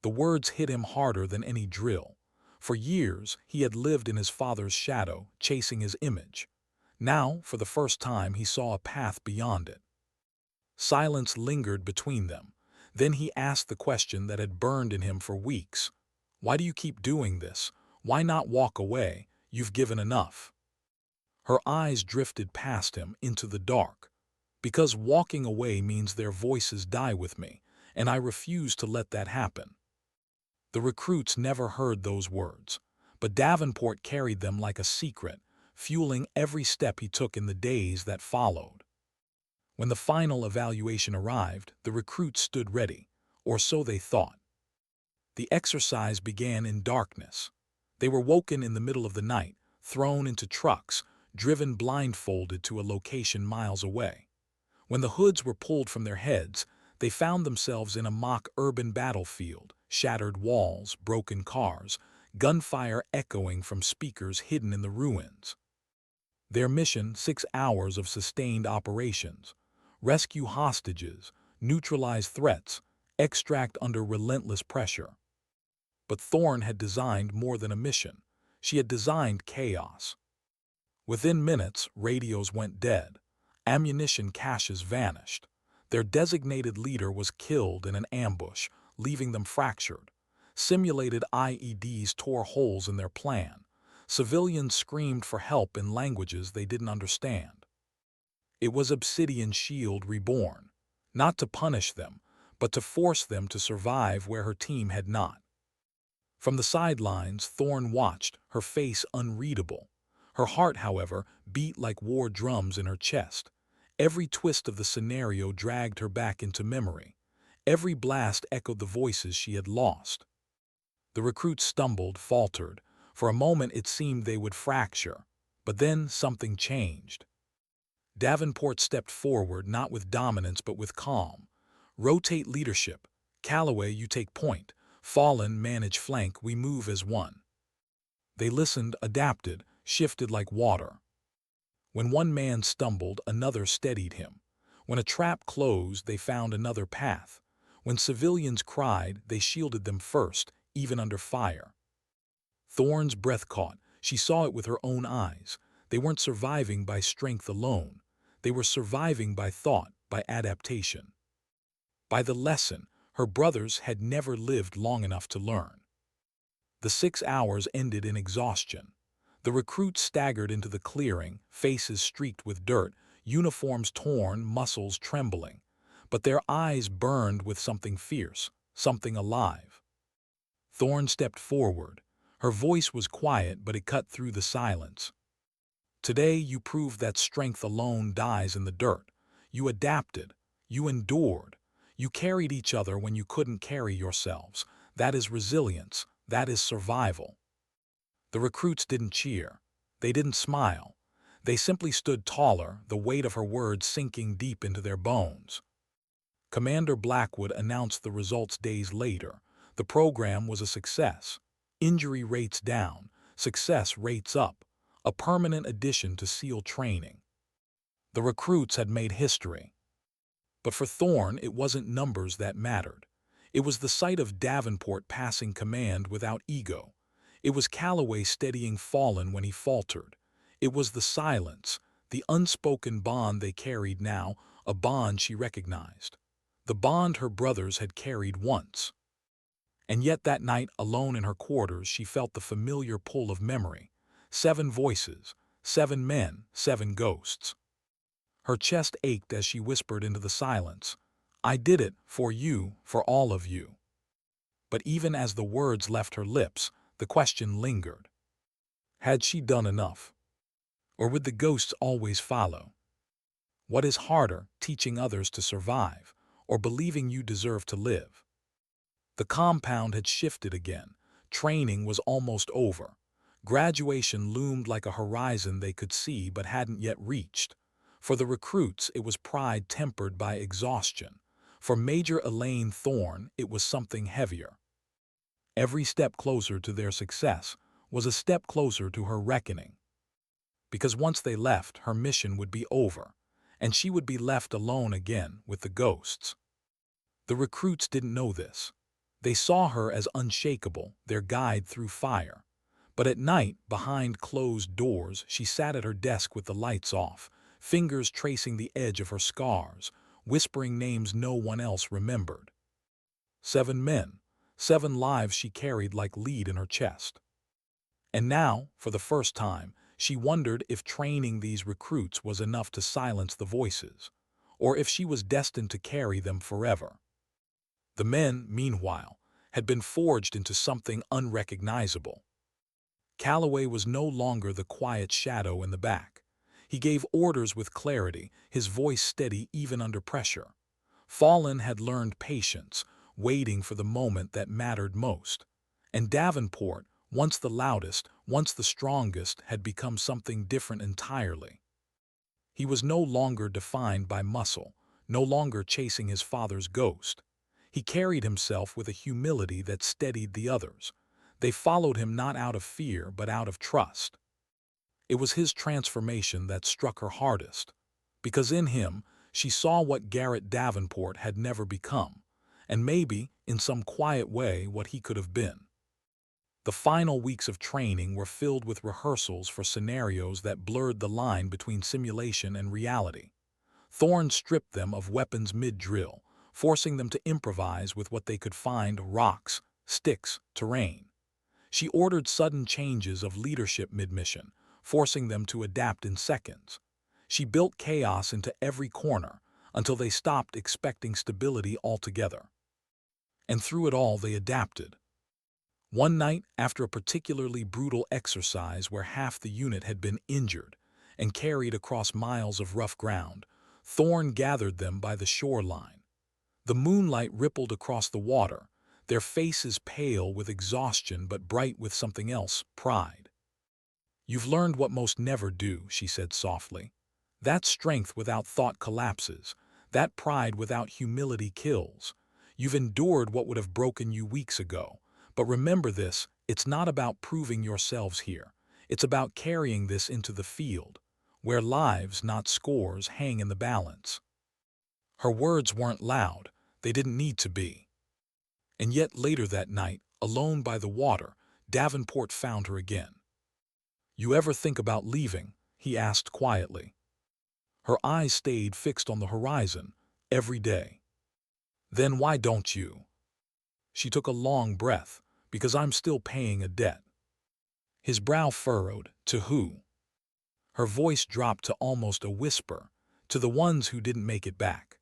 The words hit him harder than any drill. For years, he had lived in his father's shadow, chasing his image. Now, for the first time, he saw a path beyond it. Silence lingered between them. Then he asked the question that had burned in him for weeks. "Why do you keep doing this? Why not walk away? You've given enough." Her eyes drifted past him into the dark. "Because walking away means their voices die with me, and I refuse to let that happen." The recruits never heard those words, but Davenport carried them like a secret, fueling every step he took in the days that followed. When the final evaluation arrived, the recruits stood ready, or so they thought. The exercise began in darkness. They were woken in the middle of the night, thrown into trucks, driven blindfolded to a location miles away. When the hoods were pulled from their heads, they found themselves in a mock urban battlefield, shattered walls, broken cars, gunfire echoing from speakers hidden in the ruins. Their mission, 6 hours of sustained operations. Rescue hostages, neutralize threats, extract under relentless pressure. But Thorne had designed more than a mission. She had designed chaos. Within minutes, radios went dead. Ammunition caches vanished. Their designated leader was killed in an ambush, leaving them fractured. Simulated IEDs tore holes in their plan. Civilians screamed for help in languages they didn't understand. It was Obsidian Shield reborn, not to punish them, but to force them to survive where her team had not. From the sidelines, Thorne watched, her face unreadable. Her heart, however, beat like war drums in her chest. Every twist of the scenario dragged her back into memory. Every blast echoed the voices she had lost. The recruits stumbled, faltered. For a moment it seemed they would fracture. But then something changed. Davenport stepped forward, not with dominance but with calm. "Rotate leadership. Calloway, you take point. Fallen, manage flank. We move as one." They listened, adapted, shifted like water. When one man stumbled, another steadied him. When a trap closed, they found another path. When civilians cried, they shielded them first, even under fire. Thorne's breath caught. She saw it with her own eyes. They weren't surviving by strength alone. They were surviving by thought, by adaptation. By the lesson her brothers had never lived long enough to learn. The 6 hours ended in exhaustion. The recruits staggered into the clearing, faces streaked with dirt, uniforms torn, muscles trembling. But their eyes burned with something fierce, something alive. Thorne stepped forward. Her voice was quiet, but it cut through the silence. "Today you proved that strength alone dies in the dirt. You adapted. You endured. You carried each other when you couldn't carry yourselves. That is resilience. That is survival." The recruits didn't cheer. They didn't smile. They simply stood taller, the weight of her words sinking deep into their bones. Commander Blackwood announced the results days later. The program was a success. Injury rates down, success rates up. A permanent addition to SEAL training. The recruits had made history. But for Thorne, it wasn't numbers that mattered. It was the sight of Davenport passing command without ego. It was Calloway steadying Fallen when he faltered. It was the silence, the unspoken bond they carried now, a bond she recognized. The bond her brothers had carried once. And yet that night, alone in her quarters, she felt the familiar pull of memory. 7 voices, 7 men, 7 ghosts. Her chest ached as she whispered into the silence, "I did it, for you, for all of you." But even as the words left her lips, the question lingered. Had she done enough? Or would the ghosts always follow? What is harder, teaching others to survive, or believing you deserve to live? The compound had shifted again. Training was almost over. Graduation loomed like a horizon they could see but hadn't yet reached. For the recruits, it was pride tempered by exhaustion. For Major Elaine Thorne, it was something heavier. Every step closer to their success was a step closer to her reckoning. Because once they left, her mission would be over, and she would be left alone again with the ghosts. The recruits didn't know this. They saw her as unshakable, their guide through fire. But at night, behind closed doors, she sat at her desk with the lights off, fingers tracing the edge of her scars, whispering names no one else remembered. 7 men, 7 lives she carried like lead in her chest. And now, for the first time, she wondered if training these recruits was enough to silence the voices, or if she was destined to carry them forever. The men, meanwhile, had been forged into something unrecognizable. Calloway was no longer the quiet shadow in the back. He gave orders with clarity, his voice steady even under pressure. Fallen had learned patience, waiting for the moment that mattered most. And Davenport, once the loudest, once the strongest, had become something different entirely. He was no longer defined by muscle, no longer chasing his father's ghost. He carried himself with a humility that steadied the others. They followed him not out of fear, but out of trust. It was his transformation that struck her hardest, because in him she saw what Garrett Davenport had never become, and maybe, in some quiet way, what he could have been. The final weeks of training were filled with rehearsals for scenarios that blurred the line between simulation and reality. Thorne stripped them of weapons mid-drill, forcing them to improvise with what they could find: rocks, sticks, terrain. She ordered sudden changes of leadership mid-mission, forcing them to adapt in seconds. She built chaos into every corner until they stopped expecting stability altogether. And through it all they adapted. One night, after a particularly brutal exercise where half the unit had been injured and carried across miles of rough ground, Thorne gathered them by the shoreline. The moonlight rippled across the water, their faces pale with exhaustion but bright with something else: pride. "You've learned what most never do," she said softly. "That strength without thought collapses. That pride without humility kills. You've endured what would have broken you weeks ago. But remember this, it's not about proving yourselves here. It's about carrying this into the field, where lives, not scores, hang in the balance." Her words weren't loud. They didn't need to be. And yet later that night, alone by the water, Davenport found her again. "You ever think about leaving?" he asked quietly. Her eyes stayed fixed on the horizon. "Every day." "Then why don't you?" She took a long breath. "Because I'm still paying a debt." His brow furrowed. "To who?" Her voice dropped to almost a whisper. "To the ones who didn't make it back."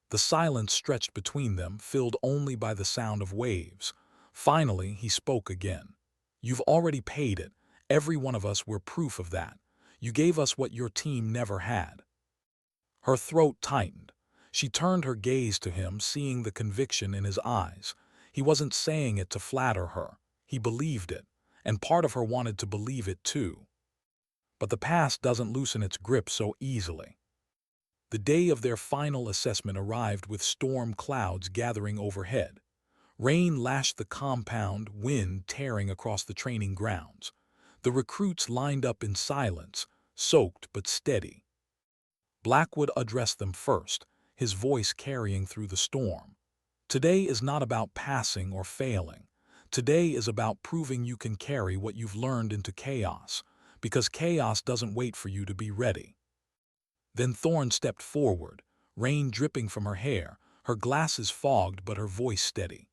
The silence stretched between them, filled only by the sound of waves. Finally, he spoke again. "You've already paid it. Every one of us were proof of that. You gave us what your team never had." Her throat tightened. She turned her gaze to him, seeing the conviction in his eyes. He wasn't saying it to flatter her. He believed it, and part of her wanted to believe it too. But the past doesn't loosen its grip so easily. The day of their final assessment arrived with storm clouds gathering overhead. Rain lashed the compound, wind tearing across the training grounds. The recruits lined up in silence, soaked but steady. Blackwood addressed them first, his voice carrying through the storm. "Today is not about passing or failing. Today is about proving you can carry what you've learned into chaos, because chaos doesn't wait for you to be ready." Then Thorne stepped forward, rain dripping from her hair, her glasses fogged but her voice steady.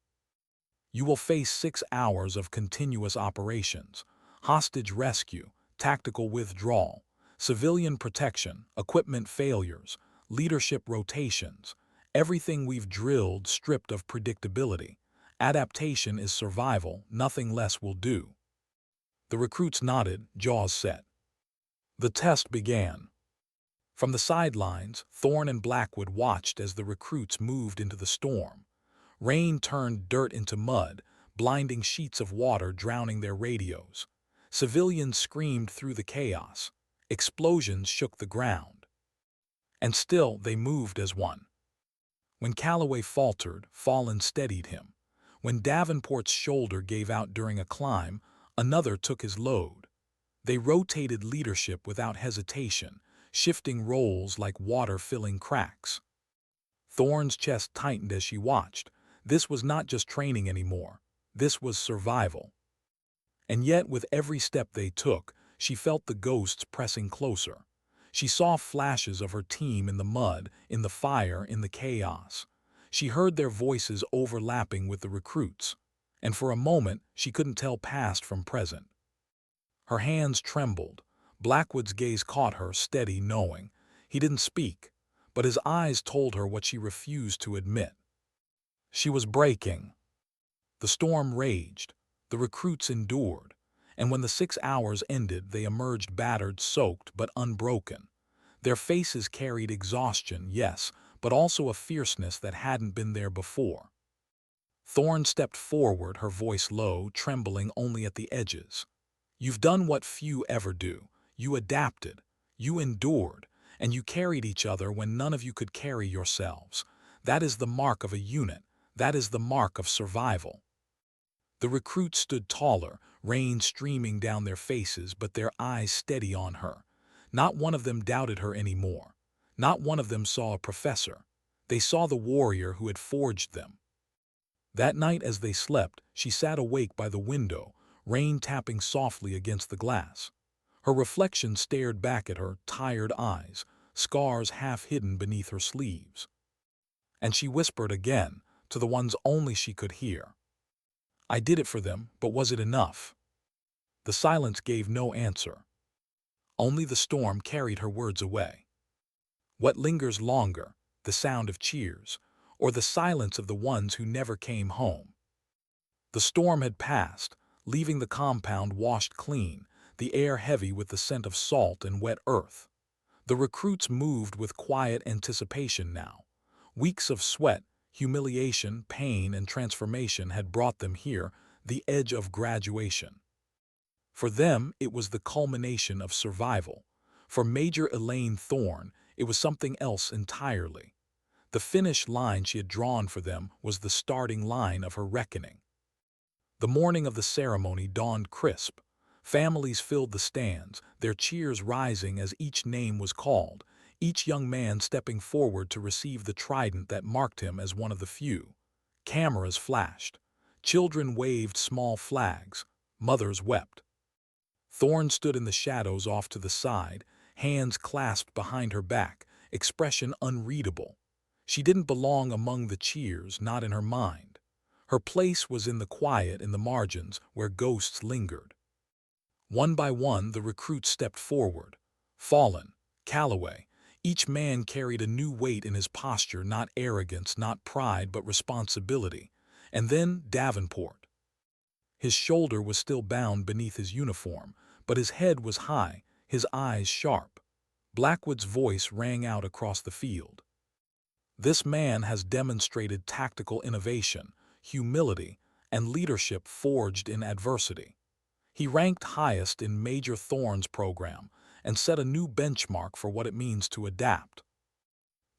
"You will face 6 hours of continuous operations: hostage rescue, tactical withdrawal, civilian protection, equipment failures, leadership rotations. Everything we've drilled stripped of predictability. Adaptation is survival, nothing less will do." The recruits nodded, jaws set. The test began. From the sidelines, Thorne and Blackwood watched as the recruits moved into the storm. Rain turned dirt into mud, blinding sheets of water drowning their radios. Civilians screamed through the chaos. Explosions shook the ground. And still they moved as one. When Calloway faltered, Fallon steadied him. When Davenport's shoulder gave out during a climb, another took his load. They rotated leadership without hesitation, shifting roles like water filling cracks. Thorne's chest tightened as she watched. This was not just training anymore. This was survival. And yet, with every step they took, she felt the ghosts pressing closer. She saw flashes of her team in the mud, in the fire, in the chaos. She heard their voices overlapping with the recruits. And for a moment, she couldn't tell past from present. Her hands trembled. Blackwood's gaze caught her, steady, knowing. He didn't speak, but his eyes told her what she refused to admit. She was breaking. The storm raged. The recruits endured. And when the 6 hours ended, they emerged battered, soaked, but unbroken. Their faces carried exhaustion, yes, but also a fierceness that hadn't been there before. Thorne stepped forward, her voice low, trembling only at the edges. You've done what few ever do. You adapted, you endured, and you carried each other when none of you could carry yourselves. That is the mark of a unit. That is the mark of survival. The recruits stood taller, rain streaming down their faces, but their eyes steady on her. Not one of them doubted her anymore. Not one of them saw a professor. They saw the warrior who had forged them. That night as they slept, she sat awake by the window, rain tapping softly against the glass. Her reflection stared back at her, tired eyes, scars half hidden beneath her sleeves. And she whispered again, to the ones only she could hear. I did it for them, but was it enough? The silence gave no answer. Only the storm carried her words away. What lingers longer, the sound of cheers, or the silence of the ones who never came home? The storm had passed, leaving the compound washed clean, the air heavy with the scent of salt and wet earth. The recruits moved with quiet anticipation now. Weeks of sweat, humiliation, pain, and transformation had brought them here, the edge of graduation. For them, it was the culmination of survival. For Major Elaine Thorne, it was something else entirely. The finish line she had drawn for them was the starting line of her reckoning. The morning of the ceremony dawned crisp. Families filled the stands, their cheers rising as each name was called, each young man stepping forward to receive the trident that marked him as one of the few. Cameras flashed. Children waved small flags. Mothers wept. Thorne stood in the shadows off to the side, hands clasped behind her back, expression unreadable. She didn't belong among the cheers, not in her mind. Her place was in the quiet, in the margins, where ghosts lingered. One by one, the recruits stepped forward. Fallon, Calloway, each man carried a new weight in his posture, not arrogance, not pride, but responsibility. And then Davenport. His shoulder was still bound beneath his uniform, but his head was high, his eyes sharp. Blackwood's voice rang out across the field. This man has demonstrated tactical innovation, humility, and leadership forged in adversity. He ranked highest in Major Thorne's program and set a new benchmark for what it means to adapt.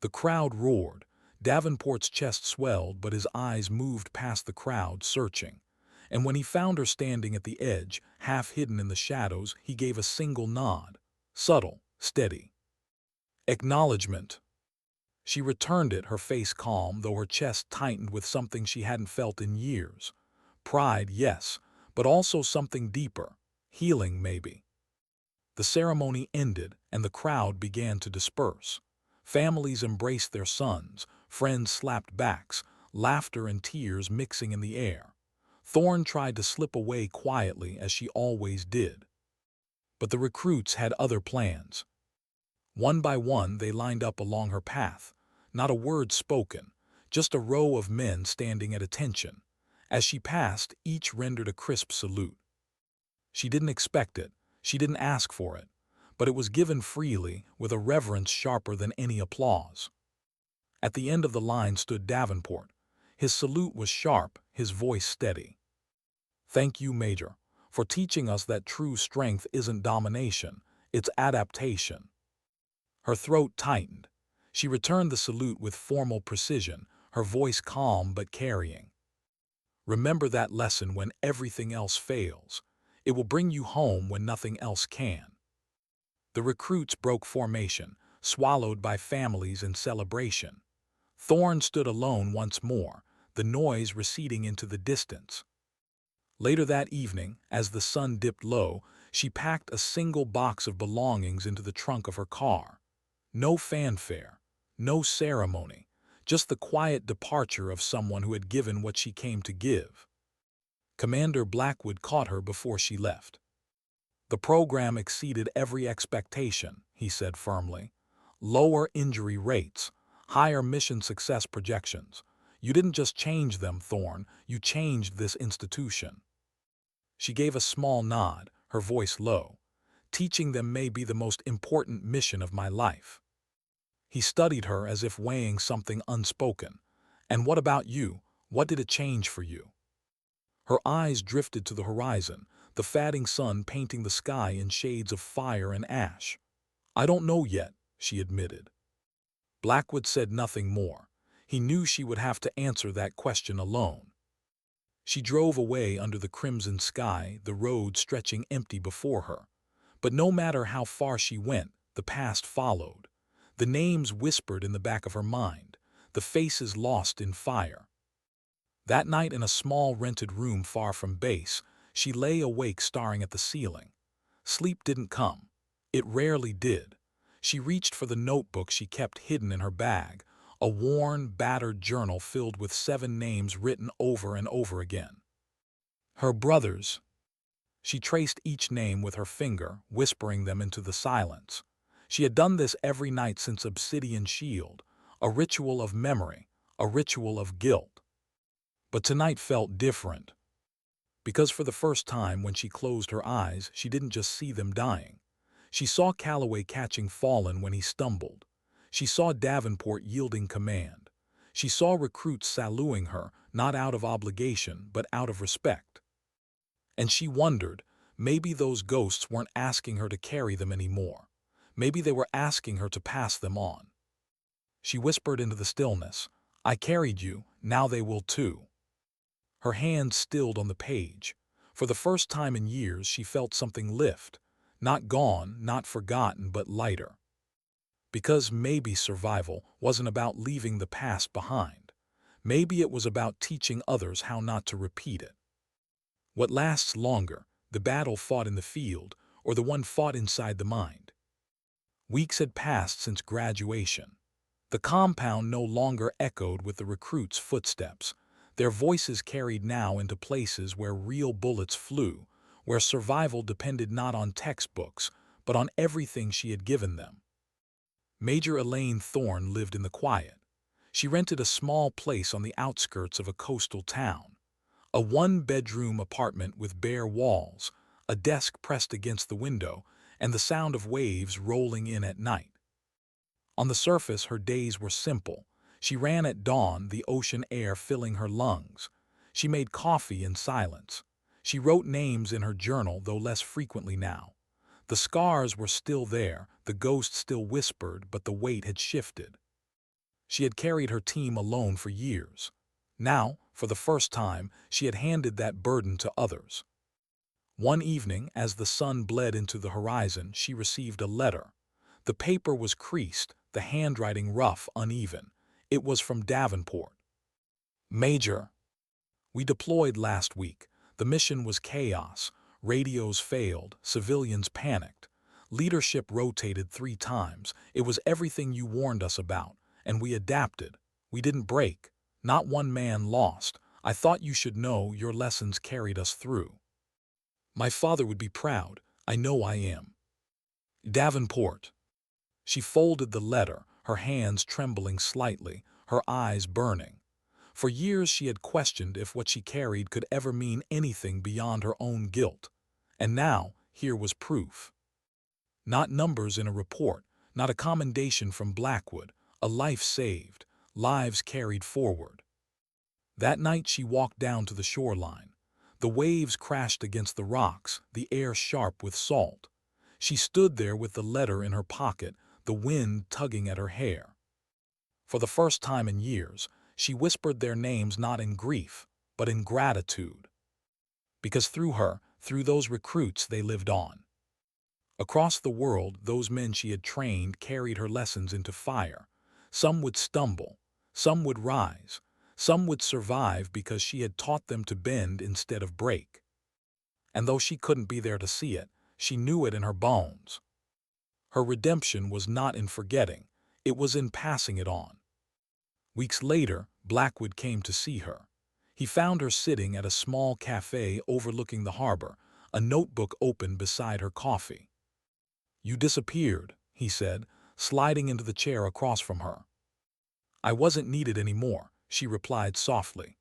The crowd roared. Davenport's chest swelled, but his eyes moved past the crowd, searching. And when he found her standing at the edge, half hidden in the shadows, he gave a single nod. Subtle, steady. Acknowledgement. She returned it, her face calm, though her chest tightened with something she hadn't felt in years. Pride, yes, but also something deeper. Healing, maybe. The ceremony ended, and the crowd began to disperse. Families embraced their sons, friends slapped backs, laughter and tears mixing in the air. Thorne tried to slip away quietly, as she always did. But the recruits had other plans. One by one, they lined up along her path. Not a word spoken, just a row of men standing at attention. As she passed, each rendered a crisp salute. She didn't expect it, she didn't ask for it, but it was given freely with a reverence sharper than any applause. At the end of the line stood Davenport. His salute was sharp, his voice steady. "Thank you, Major, for teaching us that true strength isn't domination, it's adaptation." Her throat tightened. She returned the salute with formal precision, her voice calm but carrying. "Remember that lesson when everything else fails. It will bring you home when nothing else can." The recruits broke formation, swallowed by families in celebration. Thorne stood alone once more, the noise receding into the distance. Later that evening, as the sun dipped low, she packed a single box of belongings into the trunk of her car. No fanfare, no ceremony, just the quiet departure of someone who had given what she came to give. Commander Blackwood caught her before she left. "The program exceeded every expectation," he said firmly. "Lower injury rates, higher mission success projections. You didn't just change them, Thorne, you changed this institution." She gave a small nod, her voice low. "Teaching them may be the most important mission of my life." He studied her as if weighing something unspoken. "And what about you? What did it change for you?" Her eyes drifted to the horizon, the fading sun painting the sky in shades of fire and ash. "I don't know yet," she admitted. Blackwood said nothing more. He knew she would have to answer that question alone. She drove away under the crimson sky, the road stretching empty before her. But no matter how far she went, the past followed. The names whispered in the back of her mind, the faces lost in fire. That night in a small rented room far from base, she lay awake staring at the ceiling. Sleep didn't come. It rarely did. She reached for the notebook she kept hidden in her bag, a worn, battered journal filled with 7 names written over and over again. Her brothers. She traced each name with her finger, whispering them into the silence. She had done this every night since Obsidian Shield, a ritual of memory, a ritual of guilt. But tonight felt different. Because for the first time when she closed her eyes, she didn't just see them dying. She saw Calloway catching Fallen when he stumbled. She saw Davenport yielding command. She saw recruits saluting her, not out of obligation, but out of respect. And she wondered, maybe those ghosts weren't asking her to carry them anymore. Maybe they were asking her to pass them on. She whispered into the stillness, "I carried you, now they will too." Her hand stilled on the page. For the first time in years, she felt something lift. Not gone, not forgotten, but lighter. Because maybe survival wasn't about leaving the past behind. Maybe it was about teaching others how not to repeat it. What lasts longer, the battle fought in the field, or the one fought inside the mind? Weeks had passed since graduation. The compound no longer echoed with the recruits' footsteps. Their voices carried now into places where real bullets flew, where survival depended not on textbooks, but on everything she had given them. Major Elaine Thorne lived in the quiet. She rented a small place on the outskirts of a coastal town. A one-bedroom apartment with bare walls, a desk pressed against the window, and the sound of waves rolling in at night. On the surface, her days were simple. She ran at dawn, the ocean air filling her lungs. She made coffee in silence. She wrote names in her journal, though less frequently now. The scars were still there, the ghost still whispered, but the weight had shifted. She had carried her team alone for years. Now, for the first time, she had handed that burden to others. One evening, as the sun bled into the horizon, she received a letter. The paper was creased, the handwriting rough, uneven. It was from Davenport. "Major, we deployed last week. The mission was chaos. Radios failed, civilians panicked. Leadership rotated 3 times. It was everything you warned us about, and we adapted. We didn't break. Not one man lost. I thought you should know your lessons carried us through. My father would be proud. I know I am. Davenport." She folded the letter, her hands trembling slightly, her eyes burning. For years she had questioned if what she carried could ever mean anything beyond her own guilt. And now, here was proof. Not numbers in a report, not a commendation from Blackwood, a life saved, lives carried forward. That night she walked down to the shoreline. The waves crashed against the rocks, the air sharp with salt. She stood there with the letter in her pocket, the wind tugging at her hair. For the first time in years, she whispered their names not in grief, but in gratitude. Because through her, through those recruits, they lived on. Across the world, those men she had trained carried her lessons into fire. Some would stumble, some would rise, some would survive because she had taught them to bend instead of break. And though she couldn't be there to see it, she knew it in her bones. Her redemption was not in forgetting, it was in passing it on. Weeks later, Blackwood came to see her. He found her sitting at a small cafe overlooking the harbor, a notebook open beside her coffee. "You disappeared," he said, sliding into the chair across from her. "I wasn't needed anymore," she replied softly.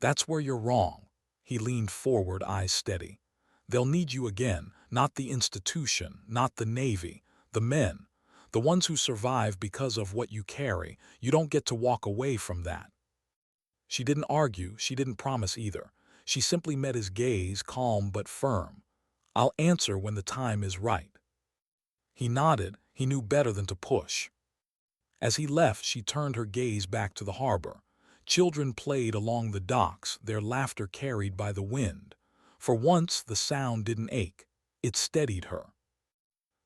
"That's where you're wrong." He leaned forward, eyes steady. "They'll need you again, not the institution, not the Navy, the men, the ones who survive because of what you carry. You don't get to walk away from that." She didn't argue, she didn't promise either. She simply met his gaze, calm but firm. "I'll answer when the time is right." He nodded, he knew better than to push. As he left, she turned her gaze back to the harbor. Children played along the docks, their laughter carried by the wind. For once, the sound didn't ache. It steadied her.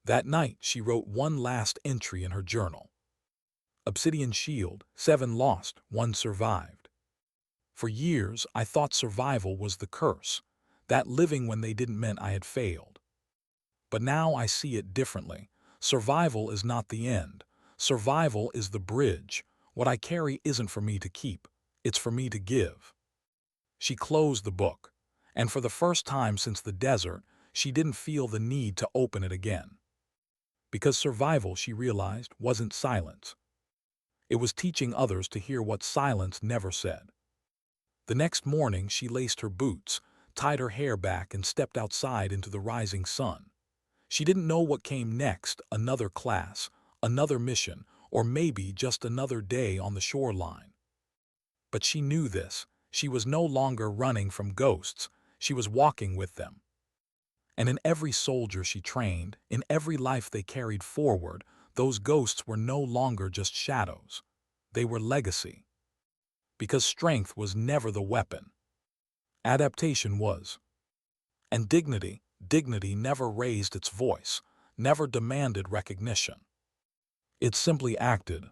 That night, she wrote one last entry in her journal. "Obsidian shield, 7 lost, 1 survived. For years, I thought survival was the curse, that living when they didn't mean I had failed. But now I see it differently. Survival is not the end. Survival is the bridge. What I carry isn't for me to keep. It's for me to give." She closed the book, and for the first time since the desert, she didn't feel the need to open it again. Because survival, she realized, wasn't silence. It was teaching others to hear what silence never said. The next morning, she laced her boots, tied her hair back, and stepped outside into the rising sun. She didn't know what came next, another class, another mission, or maybe just another day on the shoreline. But she knew this. She was no longer running from ghosts. She was walking with them. And in every soldier she trained, in every life they carried forward, those ghosts were no longer just shadows. They were legacy. Because strength was never the weapon. Adaptation was. And dignity never raised its voice, never demanded recognition. It simply acted,